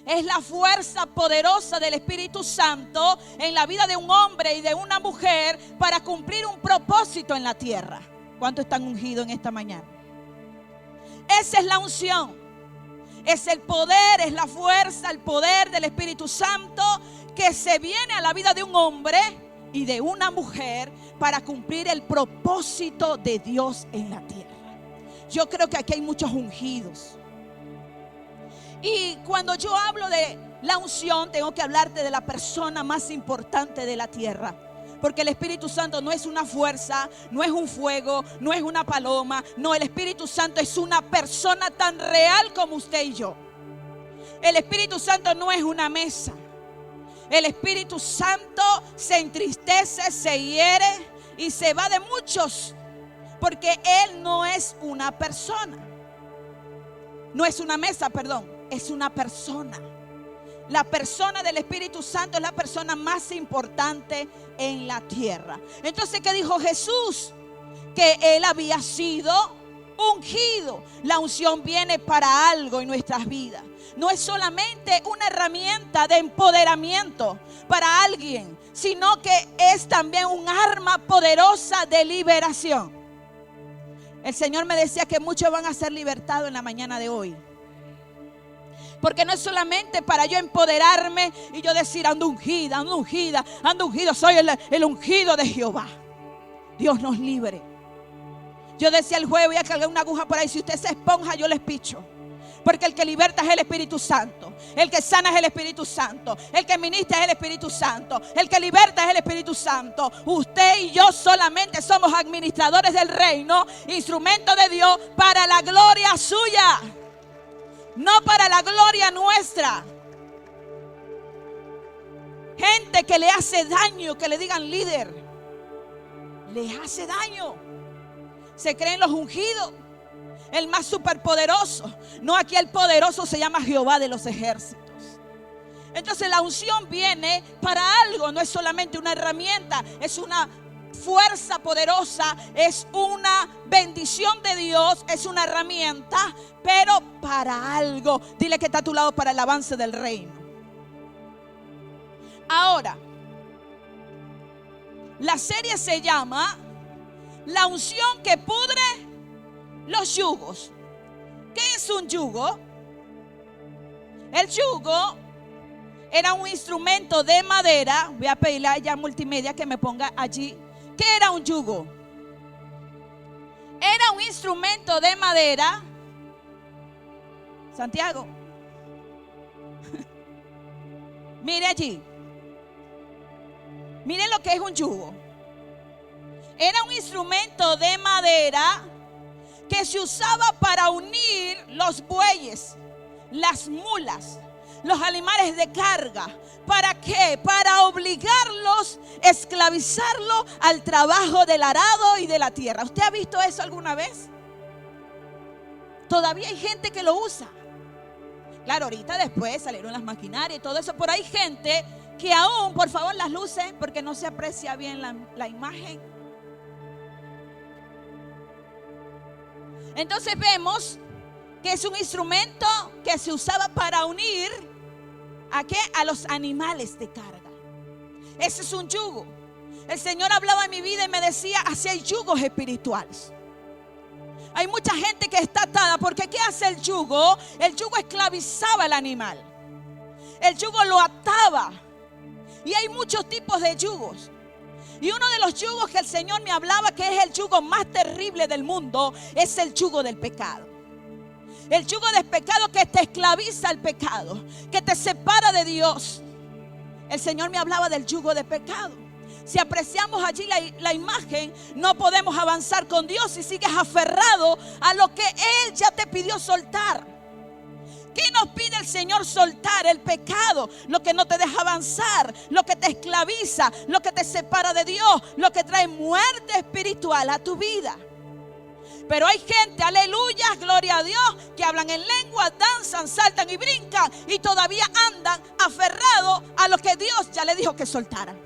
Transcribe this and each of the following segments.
es la fuerza poderosa del Espíritu Santo en la vida de un hombre y de una mujer para cumplir un propósito en la tierra. ¿Cuántos están ungidos en esta mañana? Esa es la unción. Es el poder, es la fuerza, el poder del Espíritu Santo que se viene a la vida de un hombre y de una mujer para cumplir el propósito de Dios en la tierra. Yo creo que aquí hay muchos ungidos. Y cuando yo hablo de la unción, tengo que hablarte de la persona más importante de la tierra. Porque el Espíritu Santo no es una fuerza, no es un fuego, no es una paloma. No, el Espíritu Santo es una persona tan real como usted y yo. El Espíritu Santo no es una mesa. El Espíritu Santo se entristece, se hiere y se va de muchos. Porque Él no es una persona. No es una mesa, perdón. Es una persona. La persona del Espíritu Santo es la persona más importante en la tierra. Entonces, ¿qué dijo Jesús? Que Él había sido ungido. La unción viene para algo en nuestras vidas. No es solamente una herramienta de empoderamiento para alguien, sino que es también un arma poderosa de liberación. El Señor me decía que muchos van a ser libertados en la mañana de hoy. Porque no es solamente para yo empoderarme y yo decir ando ungida, ando ungida, ando ungido, soy el ungido de Jehová. Dios nos libre. Yo decía el jueves, voy a cargar una aguja por ahí. Si usted se esponja, yo les picho. Porque el que liberta es el Espíritu Santo. El que sana es el Espíritu Santo. El que ministra es el Espíritu Santo. El que liberta es el Espíritu Santo. Usted y yo solamente somos administradores del reino, instrumentos de Dios para la gloria suya, no para la gloria nuestra. Gente que le hace daño, que le digan líder, le hace daño. Se creen los ungidos, el más superpoderoso. No, aquí el poderoso se llama Jehová de los ejércitos. Entonces la unción viene para algo. No es solamente una herramienta, es una fuerza poderosa, es una bendición de Dios, es una herramienta, pero para algo. Dile que está a tu lado, para el avance del reino. Ahora, la serie se llama La unción que pudre los yugos. ¿Qué es un yugo? El yugo era un instrumento de madera. Voy a pedirle a ella multimedia que me ponga allí. ¿Qué era un yugo? Era un instrumento de madera. Santiago. Mire allí. Miren lo que es un yugo. Era un instrumento de madera que se usaba para unir los bueyes, las mulas, los animales de carga. ¿Para qué? Para obligarlos, esclavizarlos al trabajo del arado y de la tierra. ¿Usted ha visto eso alguna vez? Todavía hay gente que lo usa. Claro, ahorita después salieron las maquinarias y todo eso, pero hay gente que aún, por favor, las luces, porque no se aprecia bien la imagen. Entonces vemos que es un instrumento que se usaba para unir ¿a qué? A los animales de carga. Ese es un yugo. El Señor hablaba en mi vida y me decía, así hay yugos espirituales. Hay mucha gente que está atada, porque ¿qué hace el yugo? El yugo esclavizaba al animal. El yugo lo ataba. Y hay muchos tipos de yugos. Y uno de los yugos que el Señor me hablaba, que es el yugo más terrible del mundo, es el yugo del pecado. El yugo del pecado que te esclaviza al pecado, que te separa de Dios. El Señor me hablaba del yugo de pecado. Si apreciamos allí la imagen, no podemos avanzar con Dios si sigues aferrado a lo que Él ya te pidió soltar. ¿Qué nos pide el Señor? Soltar el pecado, lo que no te deja avanzar, lo que te esclaviza, lo que te separa de Dios, lo que trae muerte espiritual a tu vida. Pero hay gente, aleluya, gloria a Dios, que hablan en lengua, danzan, saltan y brincan y todavía andan aferrados a lo que Dios ya le dijo que soltaran.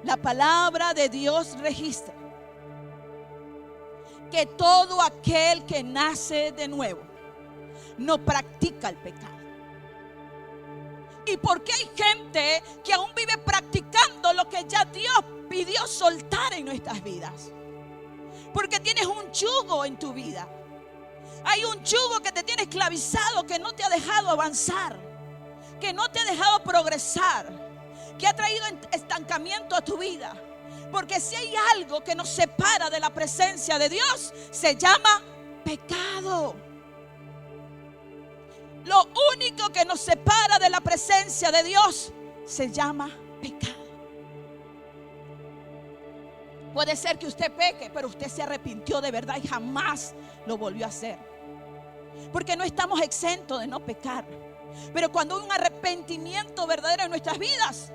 La palabra de Dios registra que todo aquel que nace de nuevo no practica el pecado. ¿Y por qué hay gente que aún vive practicando lo que ya Dios pidió soltar en nuestras vidas? Porque tienes un yugo en tu vida. Hay un yugo que te tiene esclavizado, que no te ha dejado avanzar, que no te ha dejado progresar, que ha traído estancamiento a tu vida. Porque si hay algo que nos separa de la presencia de Dios, se llama pecado. Lo único que nos separa de la presencia de Dios se llama pecado. Puede ser que usted peque, pero usted se arrepintió de verdad y jamás lo volvió a hacer. Porque no estamos exentos de no pecar. Pero cuando hay un arrepentimiento verdadero en nuestras vidas,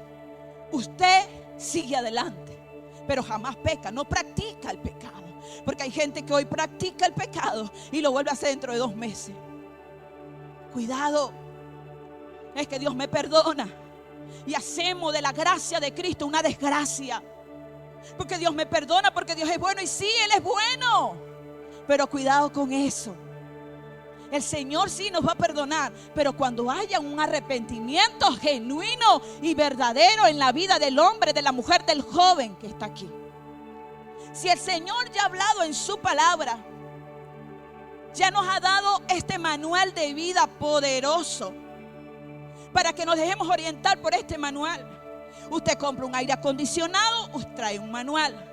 usted sigue adelante, pero jamás peca, no practica el pecado. Porque hay gente que hoy practica el pecado y lo vuelve a hacer dentro de 2 meses. Cuidado, es que Dios me perdona y hacemos de la gracia de Cristo una desgracia. Porque Dios me perdona, porque Dios es bueno, y sí, Él es bueno. Pero cuidado con eso. El Señor sí nos va a perdonar, pero cuando haya un arrepentimiento genuino y verdadero en la vida del hombre, de la mujer, del joven que está aquí. Si el Señor ya ha hablado en su palabra, ya nos ha dado este manual de vida poderoso para que nos dejemos orientar por este manual. Usted compra un aire acondicionado, usted trae un manual.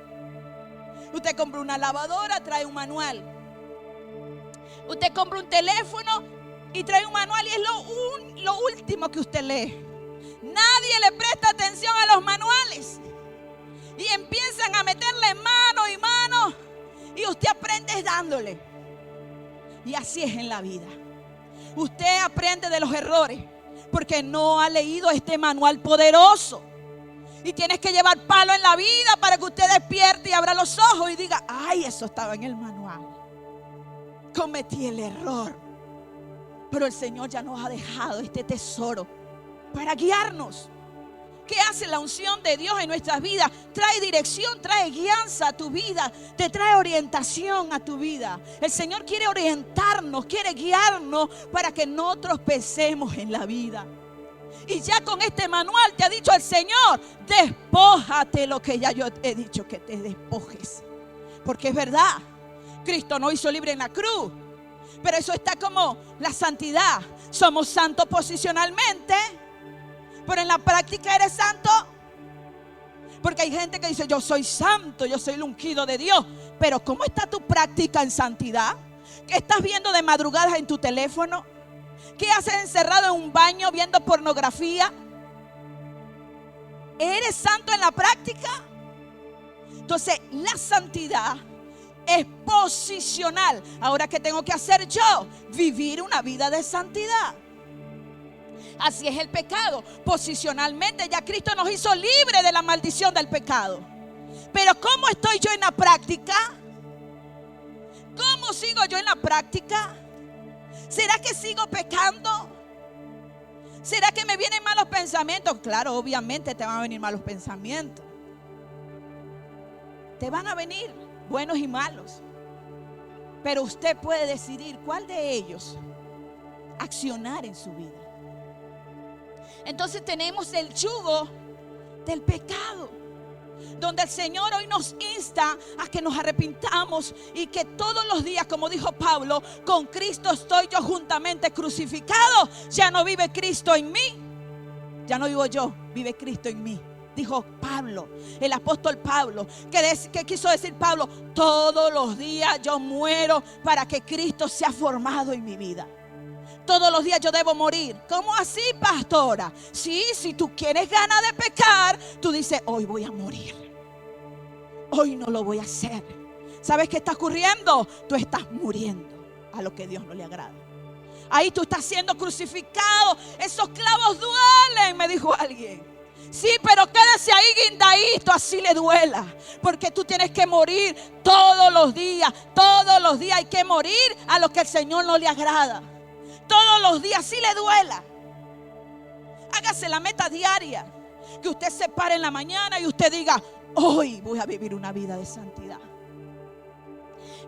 Usted compra una lavadora, trae un manual. Usted compra un teléfono y trae un manual, y es lo último que usted lee. Nadie le presta atención a los manuales y empiezan a meterle mano y mano, y usted aprende dándole. Y así es en la vida. Usted aprende de los errores porque no ha leído este manual poderoso. Y tienes que llevar palo en la vida para que usted despierte y abra los ojos y diga: ay, eso estaba en el manual. Cometí el error. Pero el Señor ya nos ha dejado este tesoro para guiarnos. ¿Qué hace la unción de Dios en nuestras vidas? Trae dirección, trae guianza a tu vida, te trae orientación a tu vida. El Señor quiere orientarnos, quiere guiarnos para que no tropecemos en la vida. Y ya con este manual te ha dicho el Señor: despójate lo que ya yo he dicho que te despojes. Porque es verdad, Cristo nos hizo libre en la cruz, pero eso está como la santidad. Somos santos posicionalmente, pero en la práctica eres santo. Porque hay gente que dice: yo soy santo, yo soy el ungido de Dios. Pero ¿cómo está tu práctica en santidad? ¿Qué estás viendo de madrugadas en tu teléfono? ¿Qué haces encerrado en un baño viendo pornografía? ¿Eres santo en la práctica? Entonces la santidad es posicional. Ahora, ¿qué tengo que hacer yo? Vivir una vida de santidad. Así es el pecado. Posicionalmente ya Cristo nos hizo libre de la maldición del pecado. Pero ¿cómo estoy yo en la práctica? ¿Cómo sigo yo en la práctica? ¿Será que sigo pecando? ¿Será que me vienen malos pensamientos? Claro, obviamente te van a venir malos pensamientos. Te van a venir buenos y malos. Pero usted puede decidir cuál de ellos accionar en su vida. Entonces tenemos el yugo del pecado, donde el Señor hoy nos insta a que nos arrepintamos y que todos los días, como dijo Pablo: con Cristo estoy yo juntamente crucificado. Ya no vive Cristo en mí, ya no vivo yo, vive Cristo en mí. Dijo Pablo, el apóstol Pablo. ¿Qué quiso decir Pablo? Todos los días yo muero para que Cristo sea formado en mi vida. Todos los días yo debo morir. ¿Cómo así, pastora? Sí, si tú quieres ganas de pecar, tú dices: hoy voy a morir, hoy no lo voy a hacer. ¿Sabes qué está ocurriendo? Tú estás muriendo a lo que Dios no le agrada. Ahí tú estás siendo crucificado. Esos clavos duelen, me dijo alguien. Sí, pero quédese ahí guindadito, así le duela. Porque tú tienes que morir todos los días. Todos los días hay que morir a lo que el Señor no le agrada. Todos los días, sí le duela. Hágase la meta diaria. Que usted se pare en la mañana y usted diga: hoy voy a vivir una vida de santidad.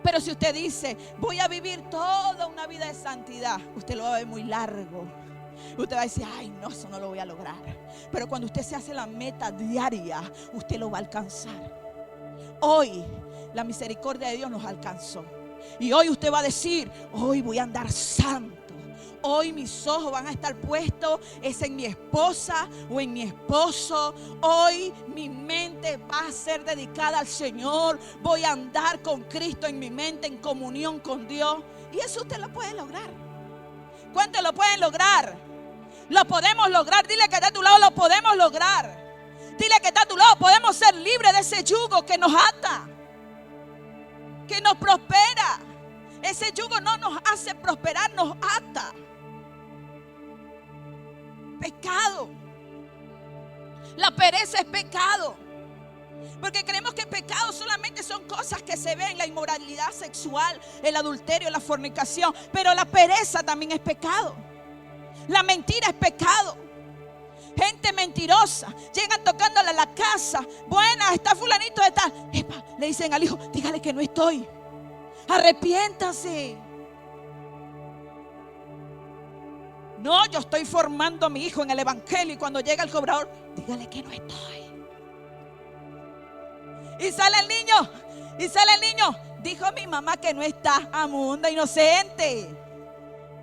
Pero si usted dice, voy a vivir toda una vida de santidad, usted lo va a ver muy largo. Usted va a decir, ay no, eso no lo voy a lograr. Pero cuando usted se hace la meta diaria, usted lo va a alcanzar. Hoy la misericordia de Dios nos alcanzó. Y hoy usted va a decir, hoy voy a andar santo. Hoy mis ojos van a estar puestos es en mi esposa o en mi esposo. Hoy mi mente va a ser dedicada al Señor. Voy a andar con Cristo en mi mente, en comunión con Dios. Y eso usted lo puede lograr. ¿Cuántos lo pueden lograr? Lo podemos lograr. Dile que está a tu lado, lo podemos lograr. Dile que está a tu lado, podemos ser libres de ese yugo que nos ata, que nos prospera. Ese yugo no nos hace prosperar, nos ata. Pecado. La pereza es pecado. Porque creemos que pecado solamente son cosas que se ven, la inmoralidad sexual, el adulterio, la fornicación. Pero la pereza también es pecado. La mentira es pecado. Gente mentirosa, llegan tocándole a la casa. Buena, está fulanito de tal. Epa, le dicen al hijo, dígale que no estoy. Arrepiéntase. No, yo estoy formando a mi hijo en el evangelio y cuando llega el cobrador, dígale que no estoy. Y sale el niño, dijo mi mamá que no está. Amunda, inocente.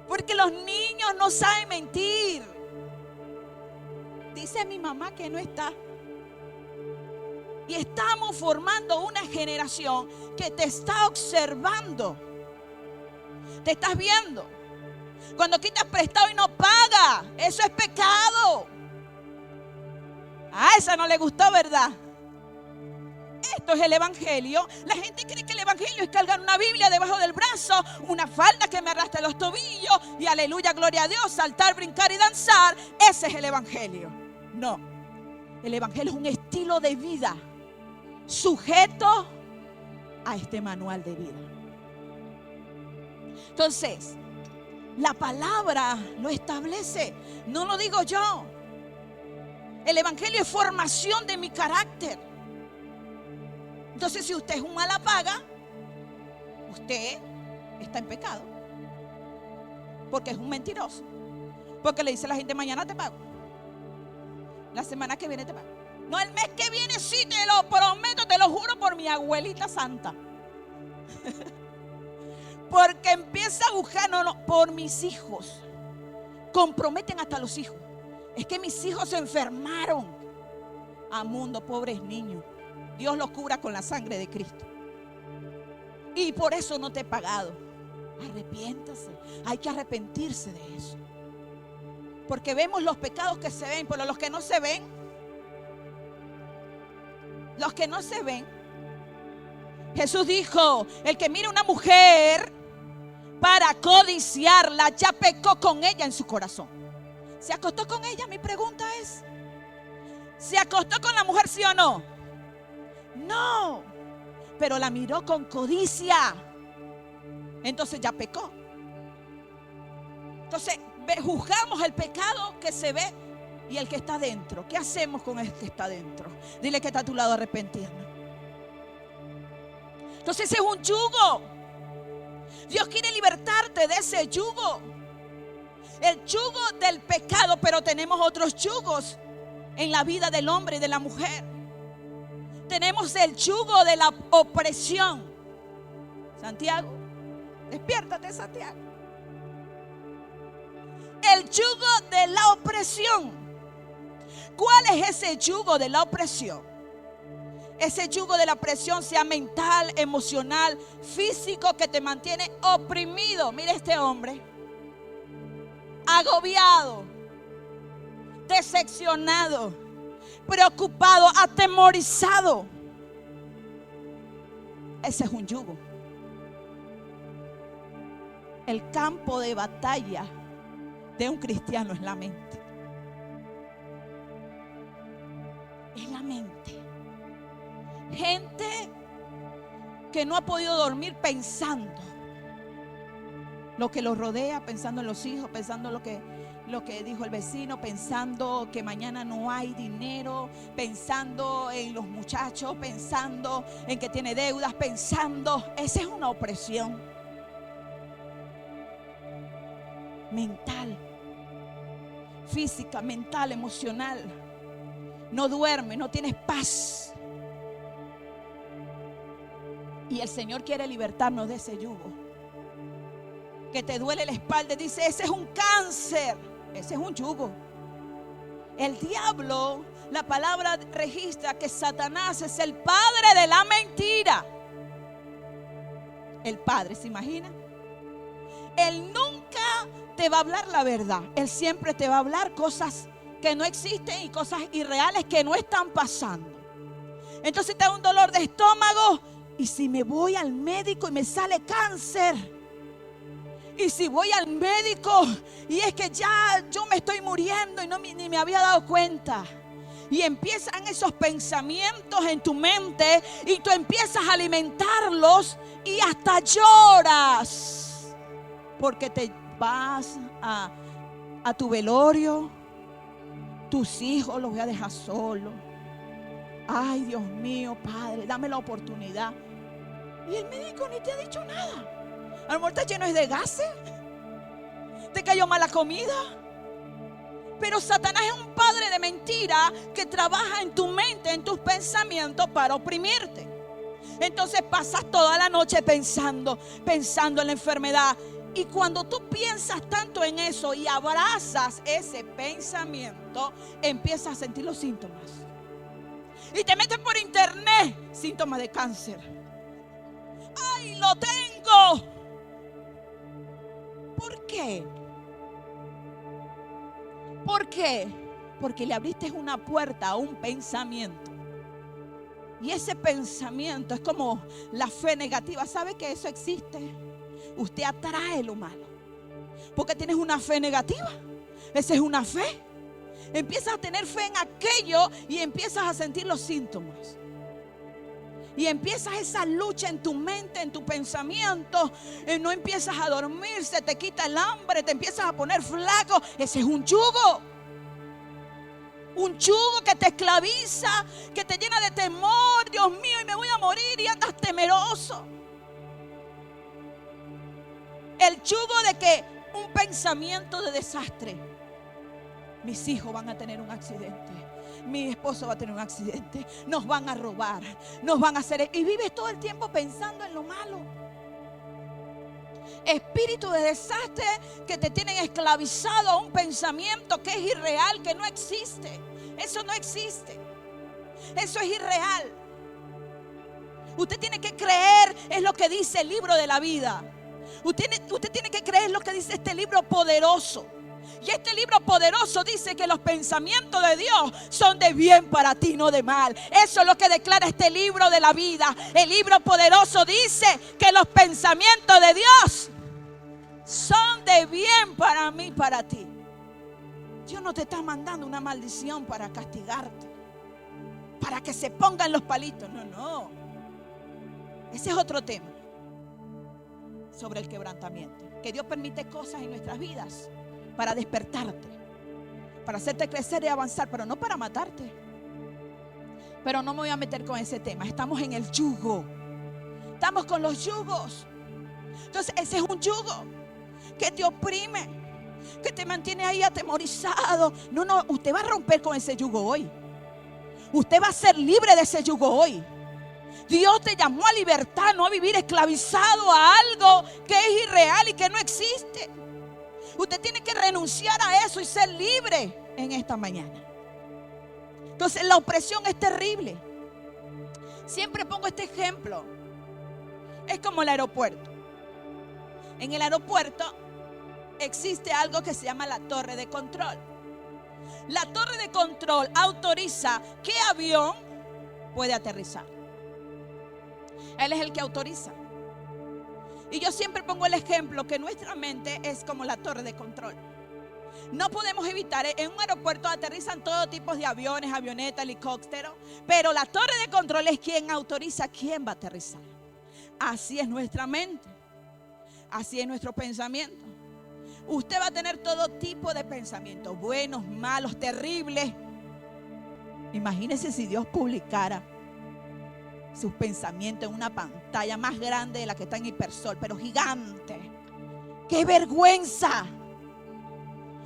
Porque los niños no saben mentir. Dice mi mamá que no está. Y estamos formando una generación que te está observando. Te estás viendo. Cuando quitas prestado y no paga, eso es pecado. A esa no le gustó, ¿verdad? Esto es el evangelio. La gente cree que el evangelio es cargar una Biblia debajo del brazo, una falda que me arrastre los tobillos y aleluya, gloria a Dios, saltar, brincar y danzar. Ese es el evangelio. No, el evangelio es un estilo de vida sujeto a este manual de vida. Entonces, la palabra lo establece, no lo digo yo. El evangelio es formación de mi carácter. Entonces, si usted es un mala paga, usted está en pecado. Porque es un mentiroso. Porque le dice a la gente, mañana te pago. La semana que viene te pago. No, el mes que viene sí, te lo prometo, te lo juro por mi abuelita santa. Porque empieza a buscar, no, por mis hijos. Comprometen hasta los hijos. Es que mis hijos se enfermaron. A mundo, pobres niños. Dios los cubra con la sangre de Cristo. Y por eso no te he pagado. Arrepiéntase. Hay que arrepentirse de eso. Porque vemos los pecados que se ven, pero los que no se ven, Jesús dijo, el que mira a una mujer para codiciarla, ya pecó con ella en su corazón. ¿Se acostó con ella? Mi pregunta es, ¿se acostó con la mujer, sí o no? No, pero la miró con codicia. Entonces ya pecó. Entonces juzgamos el pecado que se ve y el que está dentro. ¿Qué hacemos con el que está dentro? Dile que está a tu lado, arrepentirnos. Entonces ese es un yugo. Dios quiere libertarte de ese yugo. El yugo del pecado, pero tenemos otros yugos en la vida del hombre y de la mujer. Tenemos el yugo de la opresión. Santiago, despiértate, Santiago. El yugo de la opresión. ¿Cuál es ese yugo de la opresión? Ese yugo de la opresión, sea mental, emocional, físico, que te mantiene oprimido. Mira este hombre, agobiado, decepcionado, preocupado, atemorizado. Ese es un yugo. El campo de batalla de un cristiano es la mente. Es la mente. Gente que no ha podido dormir pensando lo que los rodea, pensando en los hijos, pensando en lo que dijo el vecino, pensando que mañana no hay dinero, pensando en los muchachos, pensando en que tiene deudas, pensando. Esa es una opresión mental, física, mental, emocional. No duermes, no tienes paz. Y el Señor quiere libertarnos de ese yugo. Que te duele la espalda, dice, ese es un cáncer, ese es un yugo. El diablo, la palabra registra que Satanás es el padre de la mentira. El padre, ¿se imagina? Él nunca te va a hablar la verdad. Él siempre te va a hablar cosas que no existen y cosas irreales que no están pasando. Entonces te da un dolor de estómago, y si me voy al médico y me sale cáncer, y si voy al médico y es que ya yo me estoy muriendo y ni me había dado cuenta. Y empiezan esos pensamientos en tu mente y tú empiezas a alimentarlos y hasta lloras porque te vas a tu velorio. Tus hijos los voy a dejar solos. Ay, Dios mío, Padre, dame la oportunidad. Y el médico ni te ha dicho nada. A lo mejor está lleno de gases, te cayó mala comida. Pero Satanás es un padre de mentira que trabaja en tu mente, en tus pensamientos para oprimirte. Entonces pasas toda la noche pensando en la enfermedad. Y cuando tú piensas tanto en eso y abrazas ese pensamiento, empiezas a sentir los síntomas. Y te metes por internet, síntomas de cáncer. ¡Ay, lo tengo! ¿Por qué? ¿Por qué? Porque le abriste una puerta a un pensamiento. Y ese pensamiento es como la fe negativa. ¿Sabe que eso existe? Usted atrae lo malo porque tienes una fe negativa. Esa es una fe. Empiezas a tener fe en aquello y empiezas a sentir los síntomas. Y empiezas esa lucha en tu mente, en tu pensamiento. No empiezas a dormir, se te quita el hambre, te empiezas a poner flaco. Ese es un yugo. Un yugo que te esclaviza, que te llena de temor. Dios mío, y me voy a morir, y andas temeroso. El yugo de que un pensamiento de desastre. Mis hijos van a tener un accidente. Mi esposo va a tener un accidente. Nos van a robar. Nos van a hacer. Y vives todo el tiempo pensando en lo malo. Espíritu de desastre que te tienen esclavizado a un pensamiento que es irreal, que no existe. Eso no existe. Eso es irreal. Usted tiene que creer en lo que dice el libro de la vida. Usted tiene que creer lo que dice este libro poderoso. Y este libro poderoso dice que los pensamientos de Dios son de bien para ti, no de mal. Eso es lo que declara este libro de la vida. El libro poderoso dice que los pensamientos de Dios son de bien para mí, para ti. Dios no te está mandando una maldición para castigarte, para que se pongan los palitos. No. Ese es otro tema. Sobre el quebrantamiento. Que Dios permite cosas en nuestras vidas para despertarte, para hacerte crecer y avanzar, pero no para matarte. Pero no me voy a meter con ese tema. Estamos en el yugo. Estamos con los yugos. Entonces ese es un yugo que te oprime, que te mantiene ahí atemorizado. No, usted va a romper con ese yugo hoy. Usted va a ser libre de ese yugo hoy. Dios te llamó a libertad, no a vivir esclavizado a algo que es irreal y que no existe. Usted tiene que renunciar a eso y ser libre en esta mañana. Entonces la opresión es terrible. Siempre pongo este ejemplo. Es como el aeropuerto. En el aeropuerto existe algo que se llama la torre de control. La torre de control autoriza qué avión puede aterrizar. Él es el que autoriza. Y yo siempre pongo el ejemplo que nuestra mente es como la torre de control. No podemos evitar, en un aeropuerto aterrizan todo tipo de aviones, avionetas, helicópteros, pero la torre de control es quien autoriza quién va a aterrizar. Así es nuestra mente. Así es nuestro pensamiento. Usted va a tener todo tipo de pensamientos, buenos, malos, terribles. Imagínese si Dios publicara sus pensamientos en una pantalla más grande de la que está en Hipersol, pero gigante. ¡Qué vergüenza!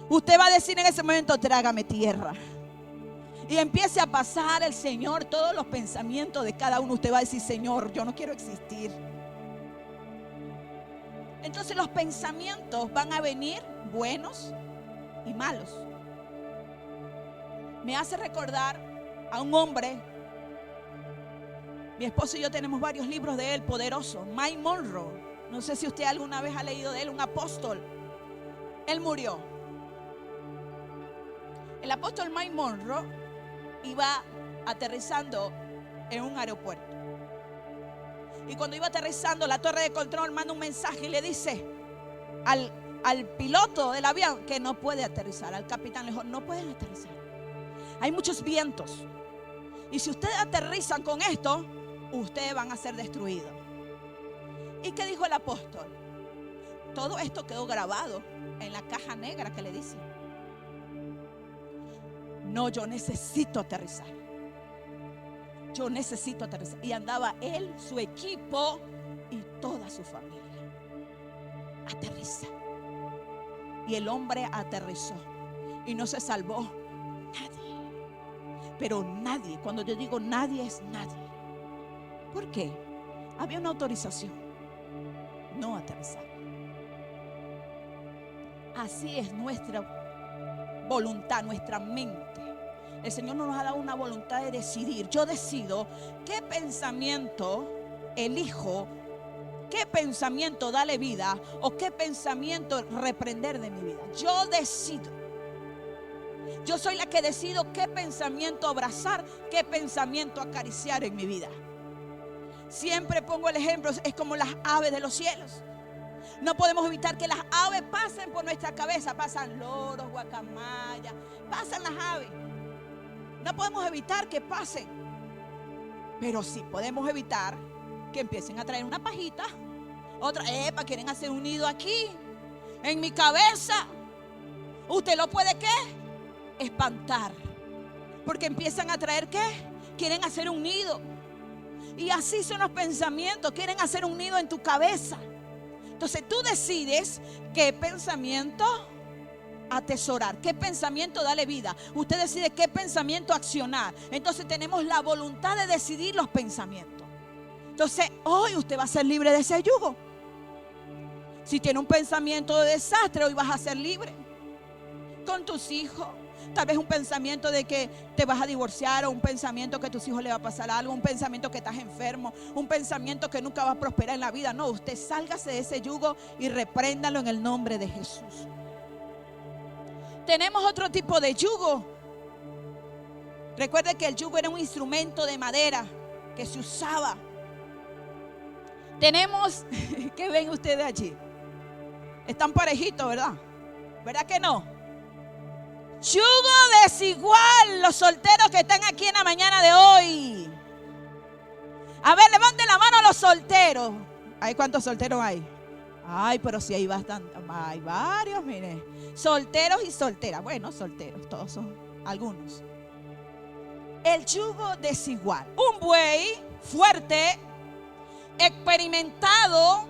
Usted va a decir en ese momento: trágame tierra. Y empiece a pasar el Señor todos los pensamientos de cada uno. Usted va a decir: Señor, yo no quiero existir. Entonces los pensamientos van a venir buenos y malos. Me hace recordar a un hombre. Mi esposo y yo tenemos varios libros de él, poderoso. Mike Monroe. No sé si usted alguna vez ha leído de él, un apóstol. Él murió. El apóstol Mike Monroe iba aterrizando en un aeropuerto. Y cuando iba aterrizando, la torre de control manda un mensaje y le dice al piloto del avión que no puede aterrizar. Al capitán le dijo: no pueden aterrizar. Hay muchos vientos. Y si ustedes aterrizan con esto, ustedes van a ser destruidos. ¿Y qué dijo el apóstol? Todo esto quedó grabado en la caja negra que le dice: no, yo necesito aterrizar. Yo necesito aterrizar. Y andaba él, su equipo y toda su familia. Aterriza. Y el hombre aterrizó. Y no se salvó nadie. Pero nadie, cuando yo digo nadie, es nadie. ¿Por qué? Había una autorización. No aterrizar. Así es nuestra voluntad, nuestra mente. El Señor nos ha dado una voluntad de decidir. Yo decido qué pensamiento elijo, qué pensamiento darle vida o qué pensamiento reprender de mi vida. Yo decido. Yo soy la que decido qué pensamiento abrazar, qué pensamiento acariciar en mi vida. Siempre pongo el ejemplo, es como las aves de los cielos. No podemos evitar que las aves pasen por nuestra cabeza. Pasan loros, guacamayas, pasan las aves. No podemos evitar que pasen. Pero sí podemos evitar que empiecen a traer una pajita. Otra, quieren hacer un nido aquí, en mi cabeza. Usted lo puede, ¿qué? Espantar. Porque empiezan a traer, ¿qué? Quieren hacer un nido. Y así son los pensamientos. Quieren hacer un nido en tu cabeza. Entonces tú decides qué pensamiento atesorar, qué pensamiento darle vida. Usted decide qué pensamiento accionar. Entonces tenemos la voluntad de decidir los pensamientos. Entonces hoy usted va a ser libre de ese yugo. Si tiene un pensamiento de desastre, hoy vas a ser libre. Con tus hijos, tal vez un pensamiento de que te vas a divorciar, o un pensamiento que a tus hijos le va a pasar algo, un pensamiento que estás enfermo, un pensamiento que nunca va a prosperar en la vida. No, usted sálgase de ese yugo y repréndalo en el nombre de Jesús. Tenemos otro tipo de yugo. Recuerde que el yugo era un instrumento de madera que se usaba. Tenemos, ¿qué ven ustedes allí? Están parejitos, ¿verdad? ¿Verdad que no? Yugo desigual, los solteros que están aquí en la mañana de hoy. A ver, levanten la mano a los solteros. ¿Hay cuántos solteros hay? Ay, pero sí hay bastante. Hay varios, mire. Solteros y solteras. Bueno, solteros, todos son algunos. El yugo desigual. Un buey fuerte, experimentado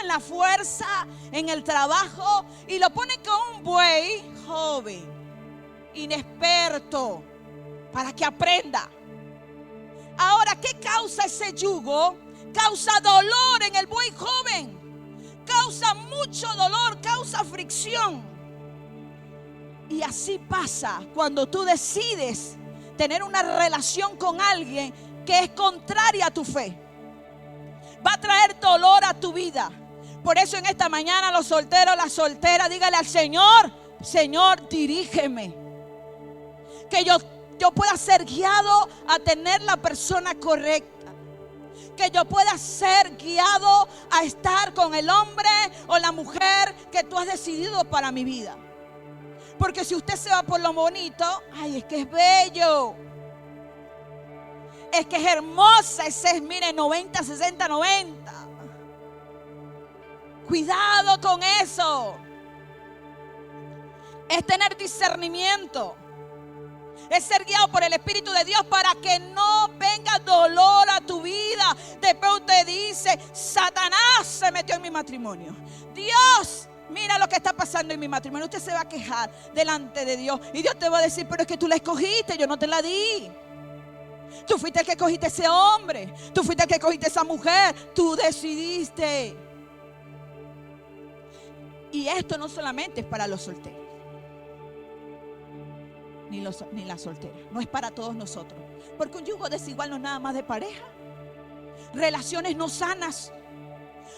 en la fuerza, en el trabajo, y lo pone con un buey joven, inexperto, para que aprenda. Ahora, ¿qué causa ese yugo? Causa dolor en el buey joven, causa mucho dolor, causa fricción. Y así pasa cuando tú decides tener una relación con alguien que es contraria a tu fe. Va a traer dolor a tu vida. Por eso en esta mañana los solteros, las solteras, dígale al Señor: Señor, dirígeme. Que yo pueda ser guiado a tener la persona correcta. Que yo pueda ser guiado a estar con el hombre o la mujer que tú has decidido para mi vida. Porque si usted se va por lo bonito, ay, es que es bello, es que es hermosa, ese es, mire, 90, 60, 90. Cuidado con eso. Es tener discernimiento. Es ser guiado por el Espíritu de Dios para que no venga dolor a tu vida. Después usted dice: Satanás se metió en mi matrimonio. Dios, mira lo que está pasando en mi matrimonio. Usted se va a quejar delante de Dios. Y Dios te va a decir: pero es que tú la escogiste, yo no te la di. Tú fuiste el que escogiste ese hombre. Tú fuiste el que escogiste esa mujer. Tú decidiste. Y esto no solamente es para los solteros, ni las solteras. No es para todos nosotros. Porque un yugo desigual no es nada más de pareja. Relaciones no sanas.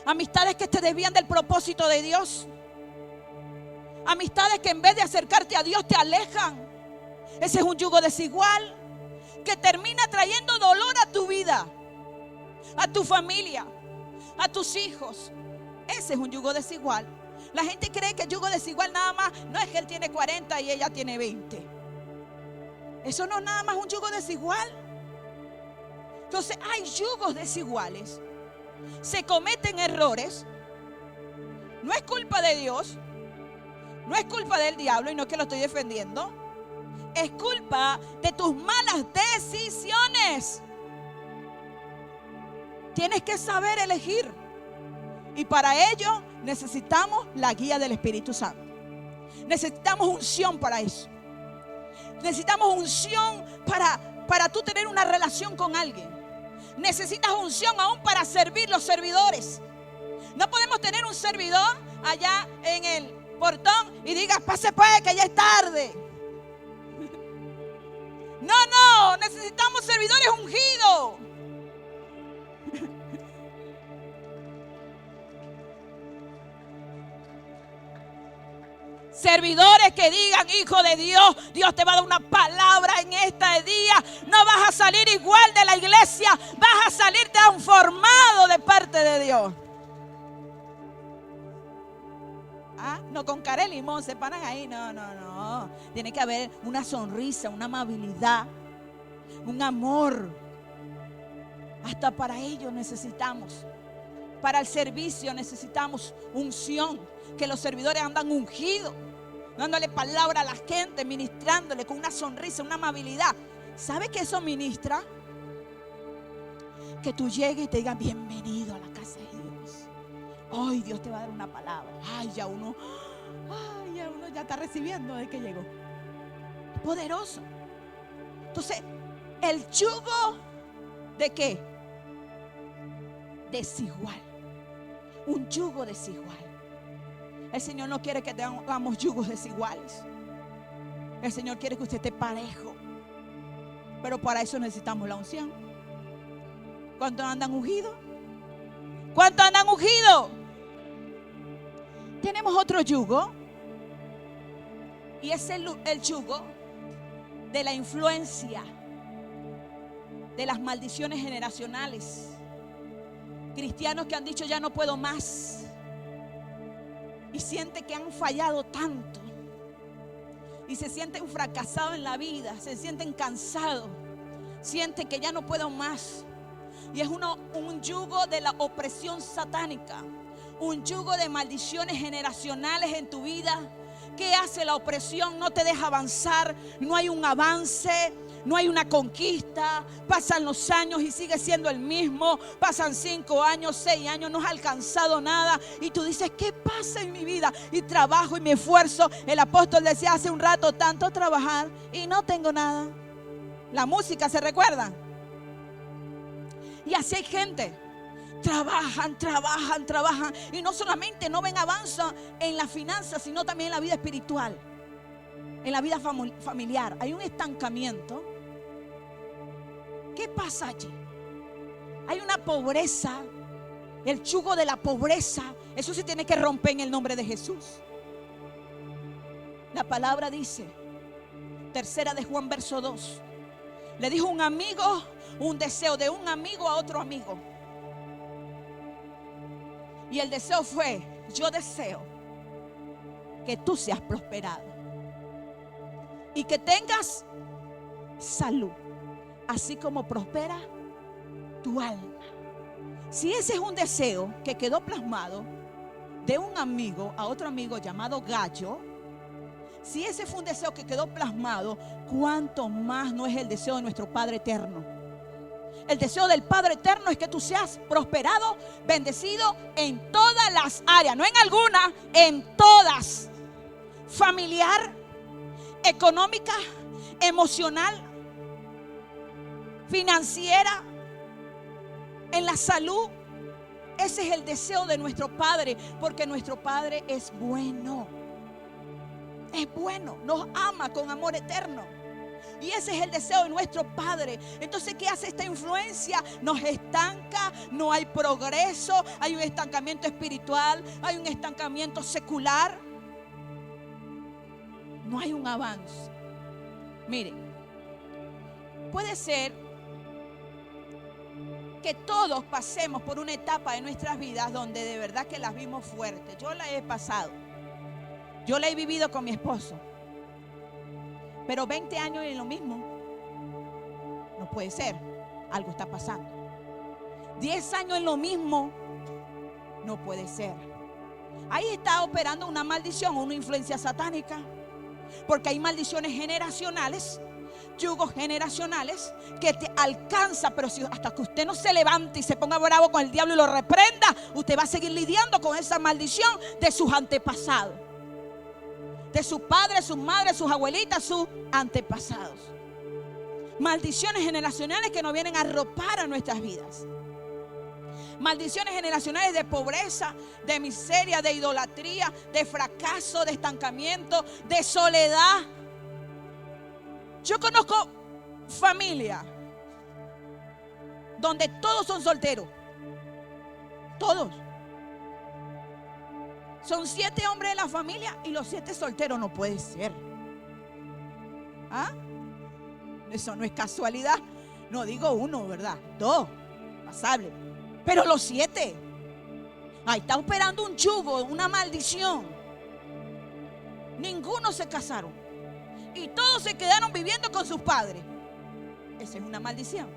Amistades que te desvían del propósito de Dios. Amistades que en vez de acercarte a Dios te alejan. Ese es un yugo desigual que termina trayendo dolor a tu vida, a tu familia, a tus hijos. Ese es un yugo desigual. La gente cree que el yugo desigual nada más no es que él tiene 40 y ella tiene 20. Eso no es nada más un yugo desigual. Entonces hay yugos desiguales. Se cometen errores. No es culpa de Dios. No es culpa del diablo, y no es que lo estoy defendiendo. Es culpa de tus malas decisiones. Tienes que saber elegir. Y para ello necesitamos la guía del Espíritu Santo. Necesitamos unción para eso. Necesitamos unción para tú tener una relación con alguien. Necesitas unción aún para servir los servidores. No podemos tener un servidor allá en el portón y diga: pase pues que ya es tarde. No, necesitamos servidores ungidos. Servidores que digan: hijo de Dios, Dios te va a dar una palabra en este día. No vas a salir igual de la iglesia, vas a salir transformado de parte de Dios. No con cara de limón se paran ahí. No. Tiene que haber una sonrisa, una amabilidad, un amor. Hasta para ello necesitamos. Para el servicio necesitamos unción. Que los servidores andan ungidos, dándole palabra a la gente, ministrándole con una sonrisa, una amabilidad. ¿Sabe que eso ministra? Que tú llegues y te digan: bienvenido a la casa de Dios. Hoy Dios te va a dar una palabra. Ya uno ya está recibiendo desde que llegó. Poderoso. Entonces, el yugo ¿de qué? Desigual. Un yugo desigual. El Señor no quiere que tengamos yugos desiguales. El Señor quiere que usted esté parejo. Pero para eso necesitamos la unción. ¿Cuántos andan ungidos? ¿Cuántos andan ungidos? Tenemos otro yugo. Y es el yugo de la influencia, de las maldiciones generacionales. Cristianos que han dicho: ya no puedo más. Y sienten que han fallado tanto. Y se sienten fracasados en la vida. Se sienten cansados. Sienten que ya no pueden más. Y es un yugo de la opresión satánica. Un yugo de maldiciones generacionales en tu vida. ¿Qué hace la opresión? No te deja avanzar. No hay un avance. No hay una conquista. Pasan los años y sigue siendo el mismo. Pasan 5 años, 6 años, no has alcanzado nada. Y tú dices: ¿qué pasa en mi vida? Y trabajo y me esfuerzo. El apóstol decía hace un rato: tanto trabajar y no tengo nada. La música, ¿se recuerda? Y así hay gente. Trabajan. Y no solamente no ven avance en la finanza, sino también en la vida espiritual. En la vida familiar. Hay un estancamiento. ¿Qué pasa allí? Hay una pobreza. El yugo de la pobreza. Eso se tiene que romper en el nombre de Jesús. La palabra dice, 3 de Juan verso 2. Le dijo un amigo, un deseo de un amigo a otro amigo. Y el deseo fue: yo deseo que tú seas prosperado y que tengas salud, así como prospera tu alma. Si ese es un deseo que quedó plasmado, de un amigo a otro amigo llamado Gallo, si ese fue un deseo que quedó plasmado, ¿cuánto más no es el deseo de nuestro Padre eterno? El deseo del Padre eterno es que tú seas prosperado, bendecido en todas las áreas, no en alguna, en todas. Familiar, económica, emocional, financiera, en la salud. Ese es el deseo de nuestro Padre, porque nuestro Padre es bueno. Es bueno, nos ama con amor eterno. Y ese es el deseo de nuestro Padre. Entonces, ¿qué hace esta influencia? Nos estanca, no hay progreso, hay un estancamiento espiritual, hay un estancamiento secular. No hay un avance. Miren, puede ser que todos pasemos por una etapa de nuestras vidas donde de verdad que las vimos fuertes. Yo la he pasado. Yo la he vivido con mi esposo. Pero 20 años en lo mismo no puede ser. Algo está pasando. 10 años en lo mismo no puede ser. Ahí está operando una maldición, una influencia satánica. Porque hay maldiciones generacionales, yugos generacionales que te alcanza. Pero si hasta que usted no se levante y se ponga bravo con el diablo y lo reprenda, usted va a seguir lidiando con esa maldición de sus antepasados, de sus padres, sus madres, sus abuelitas, sus antepasados. Maldiciones generacionales que nos vienen a arropar a nuestras vidas. Maldiciones generacionales de pobreza, de miseria, de idolatría, de fracaso, de estancamiento, de soledad. Yo conozco familia donde todos son solteros. Todos. Son 7 hombres de la familia y los 7 solteros. No puede ser. ¿Ah? Eso no es casualidad. No digo uno, ¿verdad? 2. Pasable. Pero los 7. Ahí está operando un yugo, una maldición. Ninguno se casaron. Y todos se quedaron viviendo con sus padres. Esa es una maldición.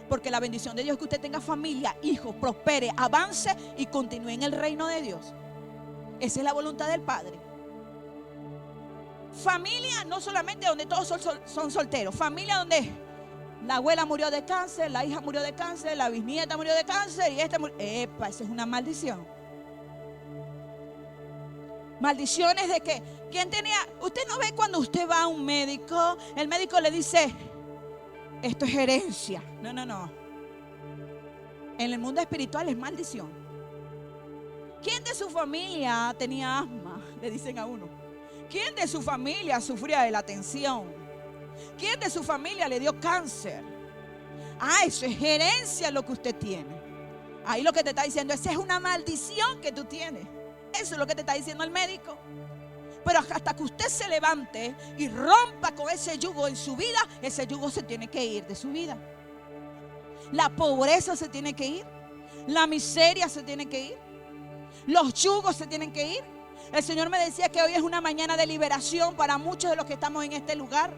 Porque la bendición de Dios es que usted tenga familia, hijos, prospere, avance y continúe en el reino de Dios. Esa es la voluntad del Padre. Familia no solamente donde todos son solteros. Familia donde la abuela murió de cáncer, la hija murió de cáncer, la bisnieta murió de cáncer y esta murió. Epa, esa es una maldición. Maldiciones de que, ¿quién tenía? Usted no ve cuando usted va a un médico, el médico le dice, esto es herencia. No, no, no. En el mundo espiritual es maldición. ¿Quién de su familia tenía asma? Le dicen a uno. ¿Quién de su familia sufría de la tensión? ¿Quién de su familia le dio cáncer? Ah, eso es herencia lo que usted tiene. Ahí lo que te está diciendo, esa es una maldición que tú tienes. Eso es lo que te está diciendo el médico. Pero hasta que usted se levante y rompa con ese yugo en su vida, ese yugo se tiene que ir de su vida. La pobreza se tiene que ir. La miseria se tiene que ir. Los yugos se tienen que ir. El Señor me decía que hoy es una mañana de liberación para muchos de los que estamos en este lugar.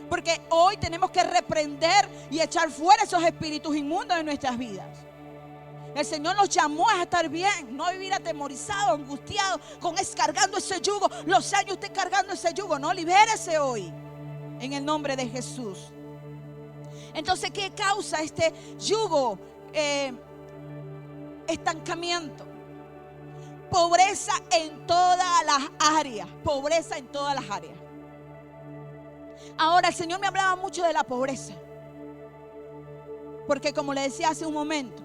Porque hoy tenemos que reprender y echar fuera esos espíritus inmundos de nuestras vidas. El Señor nos llamó a estar bien, no a vivir atemorizado, angustiado, cargando ese yugo. Los años usted cargando ese yugo, no, libérese hoy en el nombre de Jesús. Entonces, ¿qué causa este yugo? Estancamiento. Pobreza en todas las áreas. Pobreza en todas las áreas. Ahora, el Señor me hablaba mucho de la pobreza. Porque como le decía hace un momento,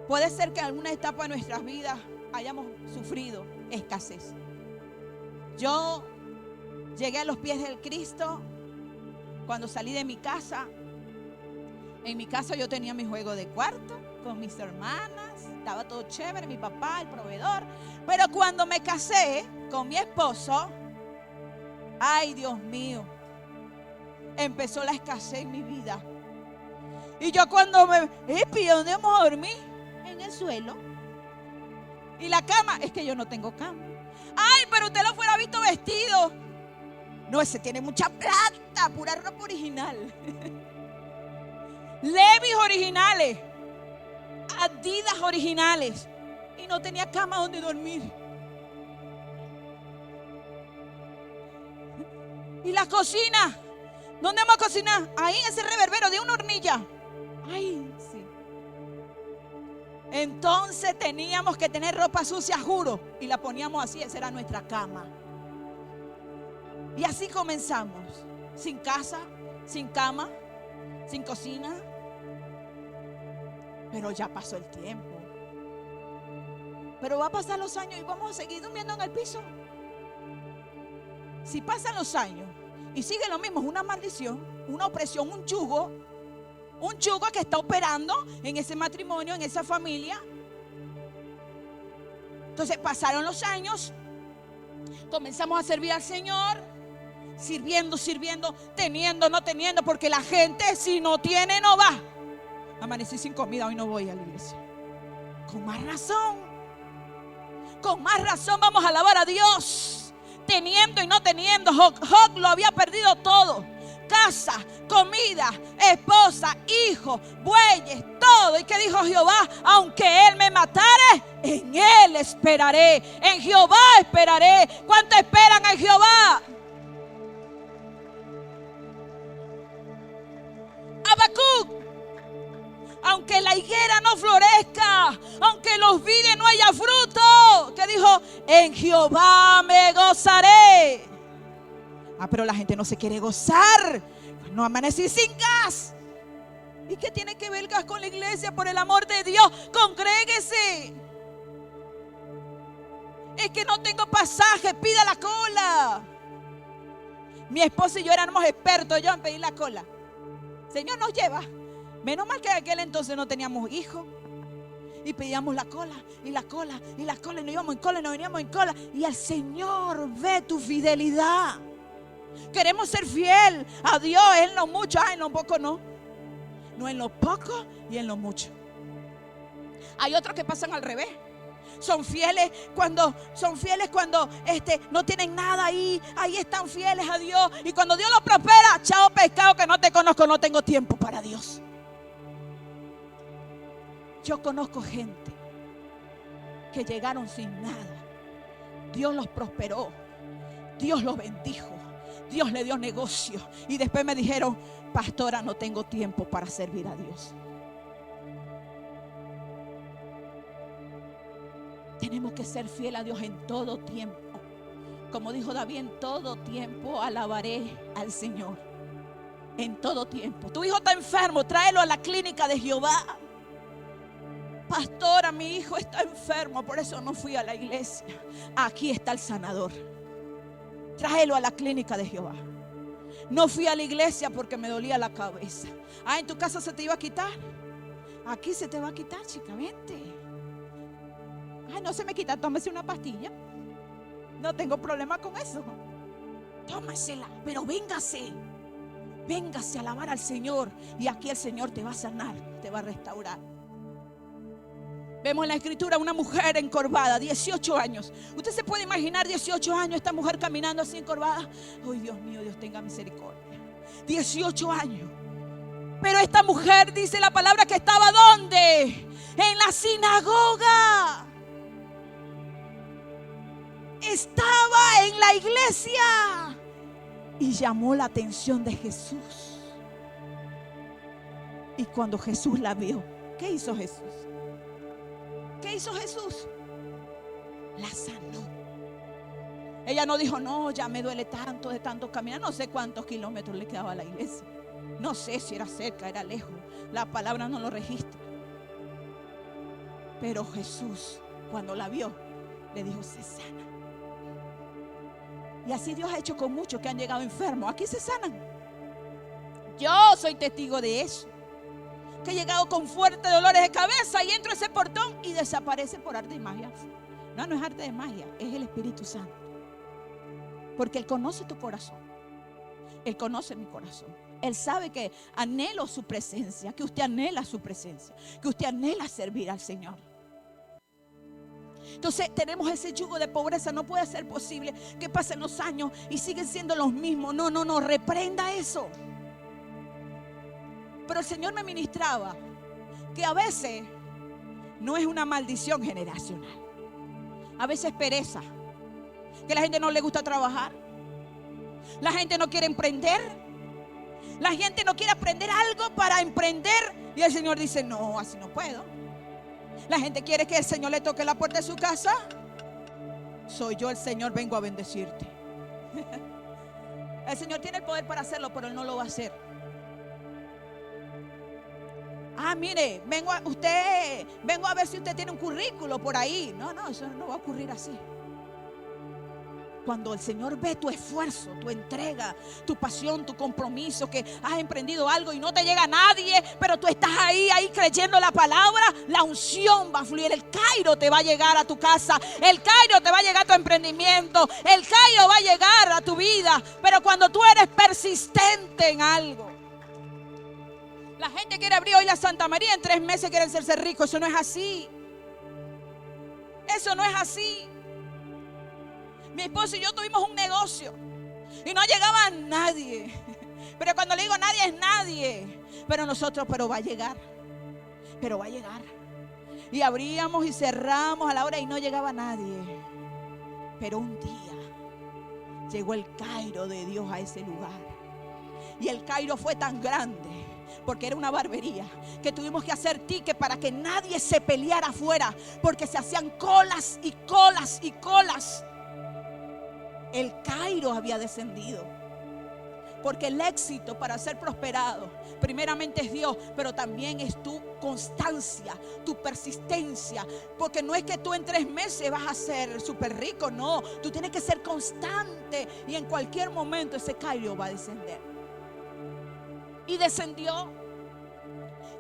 puede ser que en alguna etapa de nuestras vidas hayamos sufrido escasez. Yo llegué a los pies del Cristo cuando salí de mi casa. En mi casa yo tenía mi juego de cuarto con mis hermanas, estaba todo chévere, mi papá, el proveedor. Pero cuando me casé con mi esposo, ay Dios mío, empezó la escasez en mi vida. Y yo cuando ¿dónde vamos a dormir? En el suelo. Y la cama, es que yo no tengo cama. Ay, pero usted lo fuera visto vestido. No, ese tiene mucha plata, pura ropa original. Levi's originales, Adidas originales. y no tenía cama donde dormir. Y la cocina, ¿dónde vamos a cocinar? Ahí en ese reverbero de una hornilla. Ay, sí. Entonces teníamos que tener ropa sucia, juro, y la poníamos así, esa era nuestra cama. Y así comenzamos, sin casa, sin cama, sin cocina. Pero ya pasó el tiempo. Pero va a pasar los años y vamos a seguir durmiendo en el piso. Si pasan los años y sigue lo mismo, es una maldición, una opresión, un yugo que está operando en ese matrimonio, en esa familia. Entonces pasaron los años, comenzamos a servir al Señor, sirviendo, teniendo, no teniendo, porque la gente si no tiene no va. Amanecí sin comida, hoy no voy a la iglesia. Con más razón vamos a alabar a Dios. Teniendo y no teniendo, Job lo había perdido todo: casa, comida, esposa, hijos, bueyes, todo. ¿Y qué dijo Jehová? Aunque él me matare, en él esperaré, en Jehová esperaré. ¿Cuánto esperan en Jehová? Habacuc: aunque la higuera no florezca, aunque en los vides no haya fruto, ¿qué dijo? En Jehová me gozaré. Pero la gente no se quiere gozar. No amanecí sin gas. ¿Y qué tiene que ver el gas con la iglesia? Por el amor de Dios, congréguese. Es que no tengo pasaje, pida la cola. Mi esposo y yo éramos expertos en pedir la cola. Señor, nos lleva. Menos mal que en aquel entonces no teníamos hijos. Y pedíamos la cola, y la cola, y la cola, y nos íbamos en cola, y nos veníamos en cola. Y el Señor ve tu fidelidad. Queremos ser fiel a Dios en lo mucho, en lo poco no. No, en lo poco y en lo mucho. Hay otros que pasan al revés. Son fieles cuando no tienen nada ahí están fieles a Dios. Y cuando Dios los prospera, chao pescado, que no te conozco, no tengo tiempo para Dios. Yo conozco gente que llegaron sin nada. Dios los prosperó, Dios los bendijo, Dios le dio negocio. Y después me dijeron: pastora, no tengo tiempo para servir a Dios. Tenemos que ser fiel a Dios en todo tiempo. Como dijo David, en todo tiempo alabaré al Señor. En todo tiempo. Tu hijo está enfermo, tráelo a la clínica de Jehová. Pastora, mi hijo está enfermo, por eso no fui a la iglesia. Aquí está el sanador. Tráelo a la clínica de Jehová. No fui a la iglesia porque me dolía la cabeza. En tu casa se te iba a quitar. Aquí se te va a quitar, chica, vente. No se me quita, tómese una pastilla. No tengo problema con eso. Tómasela, pero véngase. Véngase a alabar al Señor. Y aquí el Señor te va a sanar, te va a restaurar. Vemos en la escritura una mujer encorvada, 18 años. Usted se puede imaginar 18 años esta mujer caminando así encorvada. Ay, Dios mío, Dios tenga misericordia. 18 años. Pero esta mujer dice la palabra que estaba ¿dónde? En la sinagoga. Estaba en la iglesia y llamó la atención de Jesús. Y cuando Jesús la vio, ¿qué hizo Jesús? ¿Qué hizo Jesús? La sanó. Ella no dijo: no, ya me duele tanto de tanto caminar. No sé cuántos kilómetros le quedaba a la iglesia. No sé si era cerca, era lejos. La palabra no lo registra. Pero Jesús, cuando la vio, le dijo: se sana. Y así Dios ha hecho con muchos que han llegado enfermos. Aquí se sanan. Yo soy testigo de eso. Que he llegado con fuertes dolores de cabeza y entro a ese portón y desaparece por arte de magia. No, no es arte de magia, es el Espíritu Santo. Porque Él conoce tu corazón. Él conoce mi corazón. Él sabe que anhelo su presencia, que usted anhela su presencia, que usted anhela servir al Señor. Entonces tenemos ese yugo de pobreza. No puede ser posible que pasen los años y siguen siendo los mismos. No, reprenda eso. Pero el Señor me ministraba que a veces no es una maldición generacional. A veces pereza, que la gente no le gusta trabajar, la gente no quiere emprender, la gente no quiere aprender algo para emprender, y el Señor dice: no, así no puedo. La gente quiere que el Señor le toque la puerta de su casa. Soy yo el Señor, vengo a bendecirte. El Señor tiene el poder para hacerlo, pero Él no lo va a hacer. Mire, vengo a ver si usted tiene un currículo por ahí. No, eso no va a ocurrir así. Cuando el Señor ve tu esfuerzo, tu entrega, tu pasión, tu compromiso, que has emprendido algo y no te llega nadie, pero tú estás ahí creyendo la palabra, la unción va a fluir. El Cairo te va a llegar a tu casa, el Cairo te va a llegar a tu emprendimiento, el Cairo va a llegar a tu vida. Pero cuando tú eres persistente en algo. La gente quiere abrir hoy la Santa María, en 3 meses quieren hacerse ricos. Eso no es así. Eso no es así. Mi esposo y yo tuvimos un negocio y no llegaba nadie. Pero cuando le digo nadie, es nadie. Pero va a llegar. Pero va a llegar. Y abríamos y cerramos a la hora y no llegaba nadie. Pero un día llegó el Cairo de Dios a ese lugar. Y el Cairo fue tan grande, porque era una barbería, que tuvimos que hacer ticket para que nadie se peleara afuera, porque se hacían colas y colas y colas. El Cairo había descendido, porque el éxito para ser prosperado primeramente es Dios, pero también es tu constancia, tu persistencia, porque no es que tú en 3 meses vas a ser súper rico, no, tú tienes que ser constante y en cualquier momento ese Cairo va a descender. Y descendió.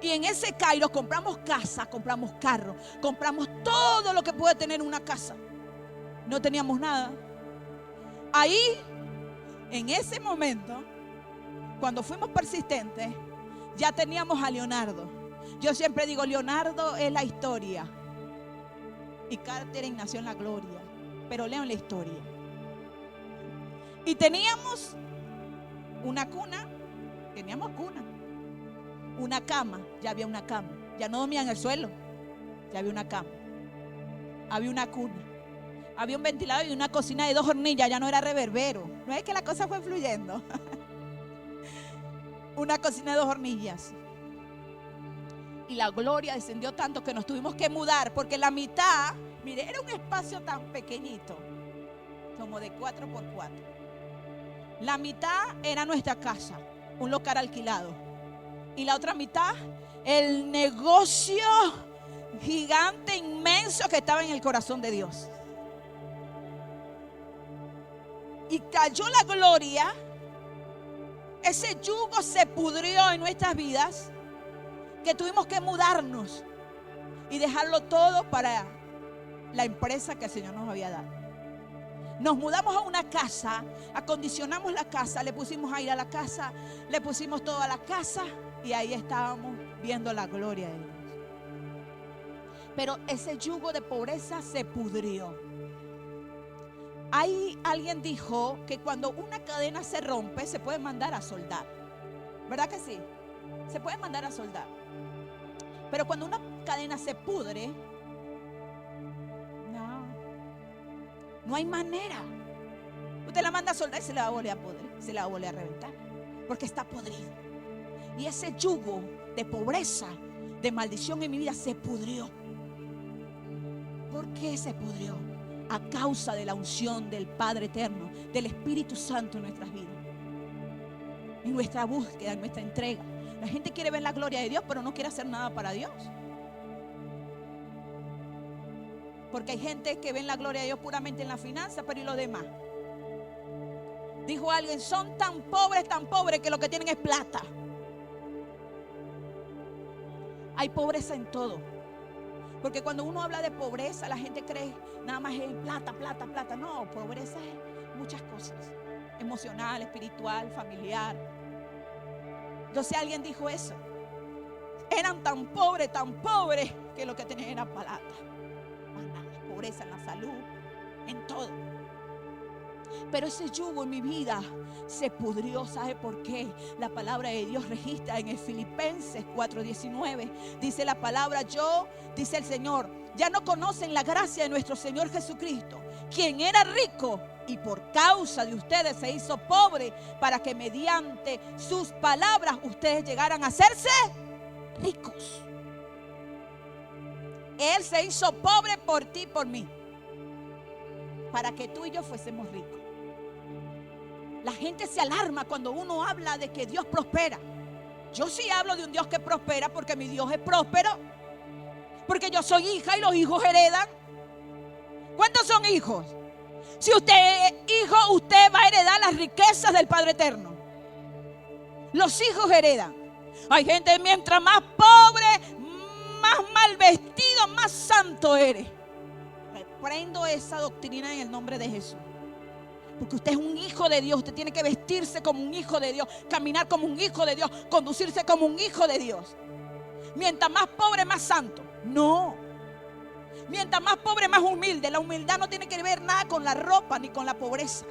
Y en ese Cairo compramos casa, compramos carro, compramos todo lo que puede tener una casa. No teníamos nada. Ahí, en ese momento, cuando fuimos persistentes, ya teníamos a Leonardo. Yo siempre digo, Leonardo es la historia y Carter nació en la gloria, pero leo en la historia. Y teníamos una cuna. Teníamos cuna, una cama, ya había una cama, ya no dormía en el suelo, ya había una cama, había una cuna, había un ventilador y una cocina de 2 hornillas, ya no era reverbero, no es que la cosa fue fluyendo. Una cocina de 2 hornillas. Y la gloria descendió tanto que nos tuvimos que mudar, porque la mitad, mire, era un espacio tan pequeñito, como de 4x4. La mitad era nuestra casa, un local alquilado, y la otra mitad el negocio gigante, inmenso que estaba en el corazón de Dios. Y cayó la gloria, ese yugo se pudrió en nuestras vidas, que tuvimos que mudarnos y dejarlo todo para la empresa que el Señor nos había dado. Nos mudamos a una casa, acondicionamos la casa, le pusimos aire a la casa, le pusimos todo a la casa y ahí estábamos viendo la gloria de Dios. Pero ese yugo de pobreza se pudrió. Ahí alguien dijo que cuando una cadena se rompe se puede mandar a soldar. ¿Verdad que sí? Se puede mandar a soldar. Pero cuando una cadena se pudre, no hay manera. Usted la manda a soldar y se la va a volver a pudrir, se la va a volver a reventar, porque está podrido. Y ese yugo de pobreza, de maldición en mi vida se pudrió. ¿Por qué se pudrió? A causa de la unción del Padre Eterno, del Espíritu Santo en nuestras vidas, en nuestra búsqueda, en nuestra entrega. La gente quiere ver la gloria de Dios, pero no quiere hacer nada para Dios. Porque hay gente que ven la gloria de Dios puramente en la finanza, pero ¿y lo demás? Dijo alguien, son tan pobres que lo que tienen es plata. Hay pobreza en todo. Porque cuando uno habla de pobreza, la gente cree nada más en plata, plata, plata. No, pobreza es muchas cosas. Emocional, espiritual, familiar. Entonces alguien dijo eso. Eran tan pobres que lo que tenían era plata. Pobreza en la salud, en todo. Pero ese yugo en mi vida se pudrió. ¿Sabe por qué? La palabra de Dios registra en el Filipenses 4:19. Dice la palabra: dice el Señor, ya no conocen la gracia de nuestro Señor Jesucristo, quien era rico y por causa de ustedes se hizo pobre, para que mediante sus palabras ustedes llegaran a hacerse ricos. Él se hizo pobre por ti y por mí, para que tú y yo fuésemos ricos. La gente se alarma cuando uno habla de que Dios prospera. Yo sí hablo de un Dios que prospera, porque mi Dios es próspero, porque yo soy hija y los hijos heredan. ¿Cuántos son hijos? Si usted es hijo, usted va a heredar las riquezas del Padre Eterno. Los hijos heredan. Hay gente, mientras más pobre, más mal vestido, más santo eres. Reprendo esa doctrina en el nombre de Jesús. Porque usted es un hijo de Dios. Usted tiene que vestirse como un hijo de Dios, caminar como un hijo de Dios, conducirse como un hijo de Dios. Mientras más pobre, más santo. No. Mientras más pobre, más humilde. La humildad no tiene que ver nada con la ropa ni con la pobreza.